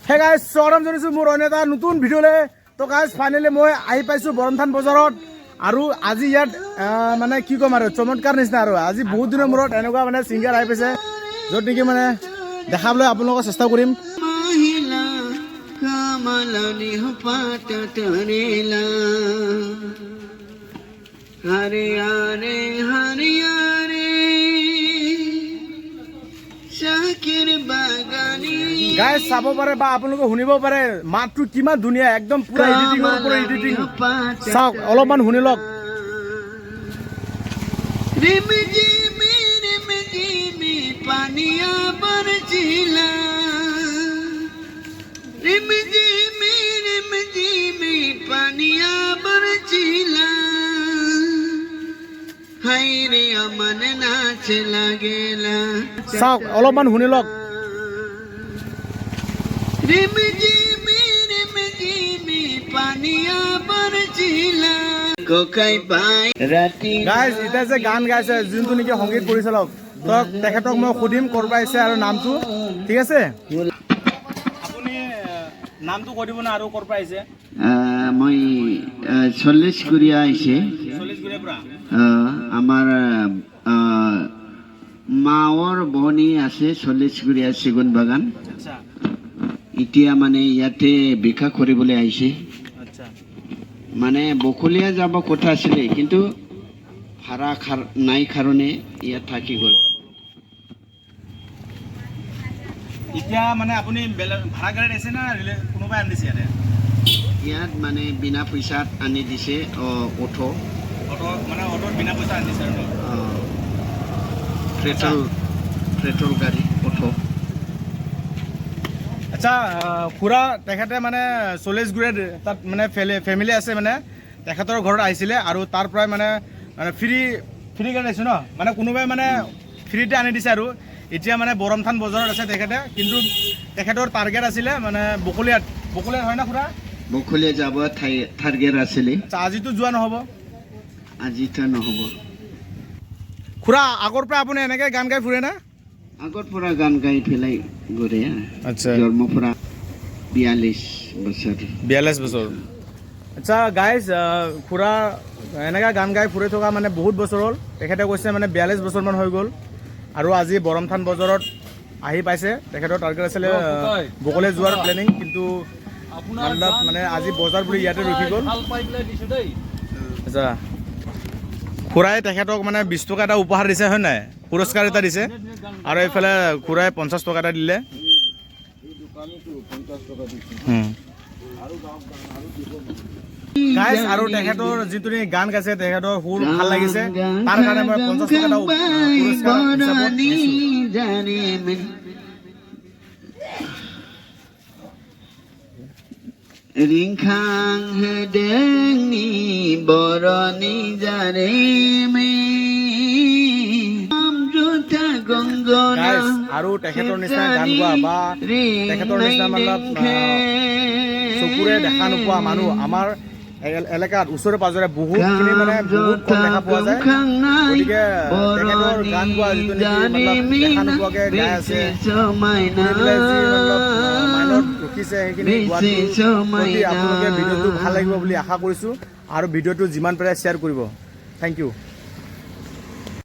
Hey guys স্বাগতম জনাইছোঁ মোৰ অন্য এটা নতুন ভিডিঅ'লৈ। তো গাইজ ফাইনেলি মই আহি পাইছোঁ বৰমথান বজাৰত। আৰু আজি ইয়াত মানে কি ক'ম আৰু চমৎকাৰ নিচিনা আৰু আজি বহুত দিনৰ মূৰত এনেকুৱা মানে ছিংগাৰ আহি পাইছে য'ত নেকি মানে দেখাবলৈ আপোনালোকক চেষ্টা কৰিম। গাইজ চাব পাৰে বা আপোনালোকে শুনিব পাৰে মাতটো কিমান ধুনীয়া, একদম পুৰা এডিটিঙৰ ওপৰত এডিটিং। চাওক অলপমান শুনি লওক। চাওক অলপমান শুনি লওক। গাইজ এতিয়া যে গান গাইছে যোনটো নেকি সংগীত পৰিচালক, তেখেতক মই সুধিম ক'ৰ পৰা আহিছে আৰু নামটো। ঠিক আছে, আপুনি নামটো কৈ দিব না আৰু ক'ৰ পৰা আহিছে? মই 40 গুৰিয়া আহিছে। 40 গুৰিয়াৰ পৰা আমাৰ মাৱৰ বহনি আছে 40 গুৰিয়া চেগুন বাগান। আচ্ছা, এতিয়া মানে ইয়াতে বিকা কৰিবলৈ আহিছে। আচ্ছা, মানে বকলীয়া যাব কথা আছিলে কিন্তু ভাড়া নাই কাৰণে ইয়াত থাকি গ'ল। এতিয়া মানে আপুনি ভাড়া গাড়ীত আছে না কোনোবাই আনি দিছে ইয়াতে? ইয়াত মানে বিনা পইচাত আনি দিছে অটো মানে অটোত বিনা পইচা আনি দিছে আৰু পেট্ৰল গাড়ী অটো। আচ্ছা, খুৰা তেখেতে মানে 40 গুৰিয়াত তাত মানে ফেমিলি আছে, মানে তেখেতৰ ঘৰত আহিছিলে আৰু তাৰ পৰাই মানে ফ্ৰী গাড়ী আহিছে ন, মানে কোনোবাই মানে ফ্ৰীতে আনি দিছে। আৰু এতিয়া মানে বৰমথান বজাৰত আছে তেখেতে, কিন্তু তেখেতৰ টাৰ্গেট আছিলে মানে বকলীয়াত হয় না খুৰা? বকলীয়া যাব টাৰ্গেট আছিলে। আচ্ছা, আজিতো যোৱা নহ'ব? আজিতো নহ'ব। খুৰা আগৰ পৰা আপুনি এনেকৈ গান গাই ফুৰে না? আগৰ পৰা গান গাই পেলাই ঘূৰে। আচ্ছা, জন্মৰ পৰা 42 বছৰ। আচ্ছা গাইজ, খুৰা এনেকৈ গান গাই ফুৰি থকা মানে বহুত বছৰ হ'ল। তেখেতে কৈছে মানে 42 বছৰমান হৈ গ'ল আৰু আজি বৰমথান বজাৰত আহি পাইছে। তেখেতৰ টাৰ্গেট আছিলে বকলীয়া যোৱাৰ প্লেনিং, কিন্তু মানে আজি বজাৰ বুলি ইয়াতে ৰখি গ'ল। আচ্ছা, খুৰাই তেখেতক মানে 20 টকা এটা উপহাৰ দিছে, হয় নাই? পুৰস্কাৰ এটা দিছে। আৰু এইফালে খুৰাই 50 টকা এটা দিলে। গাইজ, আৰু তেখেতৰ যিটো গান গাইছে তেখেতৰ সুৰ ভাল লাগিছে, তাৰ কাৰণে মই 50 টকা এটা পুৰস্কাৰ হিচাপত দিছোঁ। ৰিংখাং হেদেংনি বৰণি জাৰে মে গাইজ, আৰু তেখেতৰ নিচিনা গান গোৱা বা তেখেতৰ নিচিনা মানে চকুৰে দেখা নোপোৱা মানুহ আমাৰ এলেকাত ওচৰে পাজৰে বহুতখিনি মানে বহুত কম দেখা পোৱা যায়। গতিকে তেখেতৰ গান গোৱা যিটো নেকি দেখা নোপোৱাকৈ গাই আছে, মাইনত ৰখিছে, সেইখিনি গোৱাটো প্ৰতি আপোনালোকে ভিডিঅ'টো ভাল লাগিব বুলি আশা কৰিছোঁ আৰু ভিডিঅ'টো যিমান পাৰে শ্বেয়াৰ কৰিব। Thank U.